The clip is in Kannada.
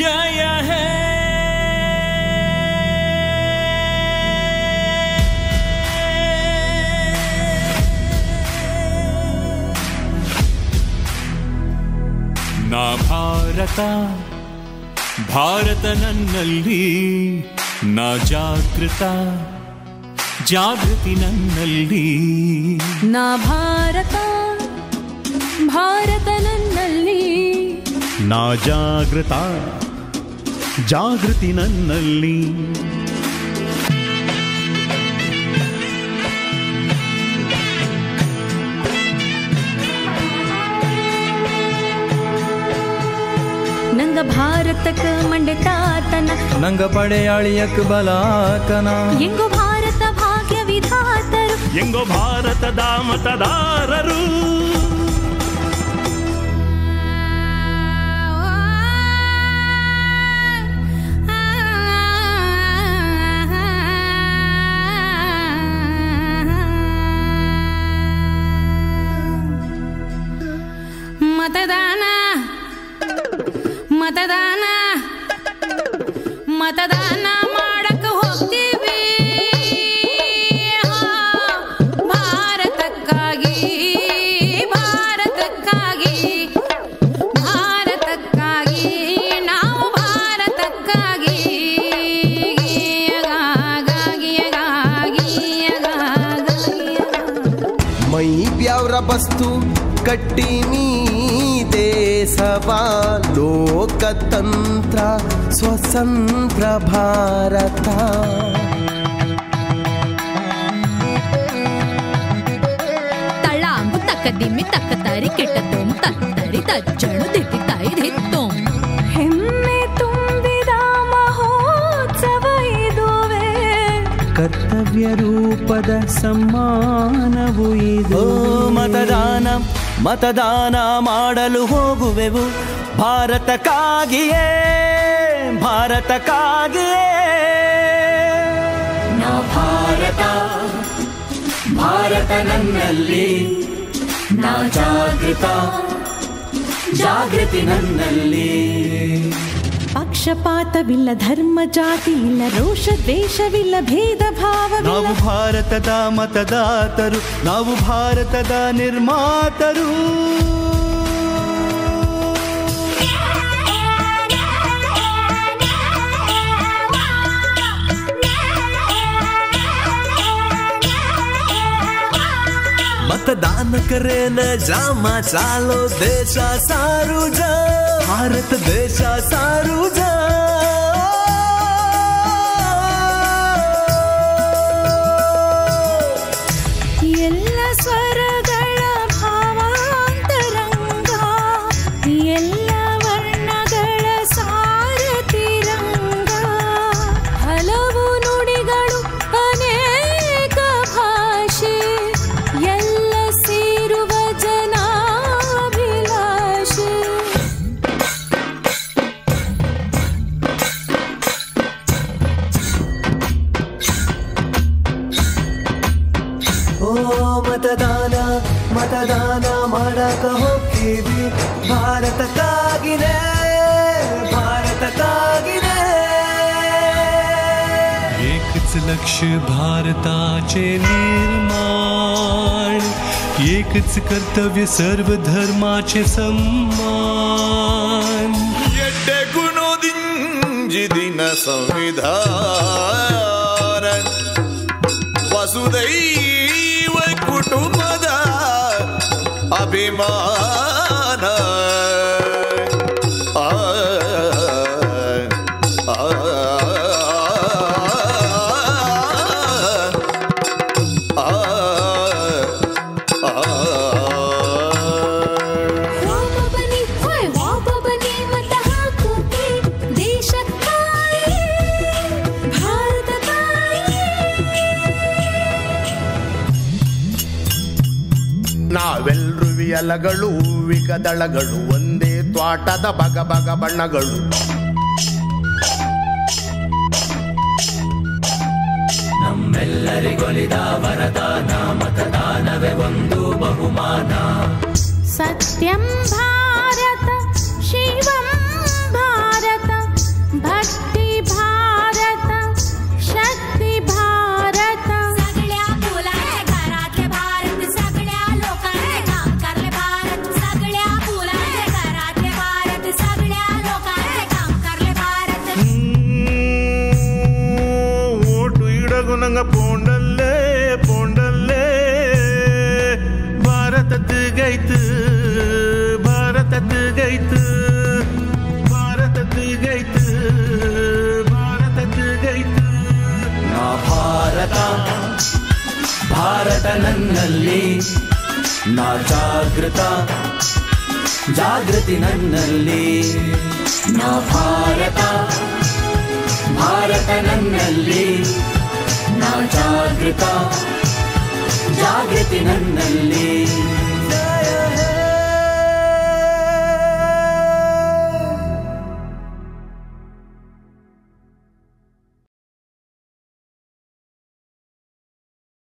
जय है ना भारत भारत नन्ನಲ್ಲಿ ना ಜಾಗೃತ ಜಾಗೃತಿ ನನ್ನಲ್ಲಿ ना भारत भारत ನನ್ನಲ್ಲಿ ना ಜಾಗೃತ ಜಾಗೃತಿ ನನ್ನಲ್ಲಿ ನಂಗ ಭಾರತಕ ಮಂಡೆತಾತನ ನಂಗ ಪಡೆಯಾಳಿಯಕ್ ಬಲಾಕನ ಎಂಗೋ ಭಾರತ ಭಾಗ್ಯ ವಿಧಾತರು ಎಂಗೋ ಭಾರತದ ಮತದಾರರು ಮತದಾನ ಮತದಾನ ಮತದಾನ ಮಾಡಕ ಹೋಗ್ತೀವಿ ಭಾರತಕ್ಕಾಗಿ ಭಾರತಕ್ಕಾಗಿ ಭಾರತಕ್ಕಾಗಿ ನಾವು ಭಾರತಕ್ಕಾಗಿ ಮೈ ಬ್ಯಾವ್ರ ಬಸ್ತು ಕಟ್ಟಿನಿ ದೇಶವ ಲೋಕತಂತ್ರ ಸ್ವತಂತ್ರ ಭಾರತ ತಳಾಂಬು ತಕ್ಕದಿಮ್ಮಿ ತಕ್ಕತಾರಿ ಕೆಟ್ಟತೋಂ ತತ್ತರಿ ತಜ್ಜಣು ದಿಟ್ಟಿತಾಯಿ ದಿತ್ತೋಂ ಹೆಮ್ಮೆ ತುಂಬಿದ ಮಹೋತ್ಸವ ಇದುವೆ ಕರ್ತವ್ಯ ರೂಪದ ಸಮ್ಮಾನವು ಇದು ಮತದಾನ ಮತದಾನ ಮಾಡಲು ಹೋಗುವೆವು ಭಾರತಕ್ಕಾಗಿಯೇ ಭಾರತಕ್ಕಾಗಿಯೇ ನಾ ಭಾರತ ಭಾರತ ನನ್ನಲ್ಲಿ ನಾ ಜಾಗೃತ ಜಾಗೃತಿ ನನ್ನಲ್ಲಿ ಪಕ್ಷಪಾತವಿಲ್ಲ ಧರ್ಮ ಜಾತಿ ಇಲ್ಲ ರೋಷ ದ್ವೇಷವಿಲ್ಲ ಭೇದ ಭಾವವಿಲ್ಲ ನಾವು ಭಾರತದ ಮತದಾತರು ನಾವು ಭಾರತದ ನಿರ್ಮಾತರು मतदान करे न जामा चालो देशा सारू जा भारत देशा सारू जा ಎಲ್ಲ ಸ್ವರಗಳ ಭಾವಾಂತರಂಗ ಎಲ್ಲ ವರ್ಣಗಳ ಸಾರತಿರಂಗ ಹಲವು ನುಡಿಗಳು ಅನೇಕ ಭಾಷೆ ಎಲ್ಲ ಸೇರುವ ಜನಾಭಿಲಾಷೆ मतदान मतदाನ ಮಾಡಕ ಹೋಗ್ತೀವಿ ಭಾರತಕ್ಕಾಗಿದೆ ಭಾರತಕ್ಕಾಗಿದೆ एकच लक्ष्य भारताचे निर्माण एकच कर्तव्य सर्व धर्माचे सम्मान ಎಡ್ಡೆ ಗುಣೋದಿಂಜಿದಿನ ಸಂವಿಧಾನ ವಸುದೈವ ಕುಟುಂಬದ ಅಭಿಮಾನ ನಾವೆಲ್ರು ವಿಯಲಗಳು ವಿಕದಳಗಳು ಒಂದೇ ತ್ವಾಟದ ಬಗ ಬಗ ಬಣ್ಣಗಳು ನಮ್ಮೆಲ್ಲರಿಗೊಲಿದ ವರದಾನ ಮತದಾನವೇ ಒಂದು ಬಹುಮಾನ ಸತ್ಯಂ ಭಾರತ ಶಿವಂ ಭಾರತ ಪೋಂಡಲ್ಲೇ ಪೋಂಡಲ್ಲೇ ಭಾರತದ್ಗೈತು ಭಾರತದ್ಗೈತು ಭಾರತದ್ಗೈತು ಭಾರತದ್ಗೈತು ನಾ ಭಾರತ ಭಾರತ ನನ್ನಲ್ಲಿ ನಾ ಜಾಗೃತ ಜಾಗೃತಿ ನನ್ನಲ್ಲಿ ನಾ ಭಾರತ ಭಾರತ ನನ್ನಲ್ಲಿ ನಾ ಜಾಗೃತ ಜಾಗೃತಿ ನನ್ನಲ್ಲಿ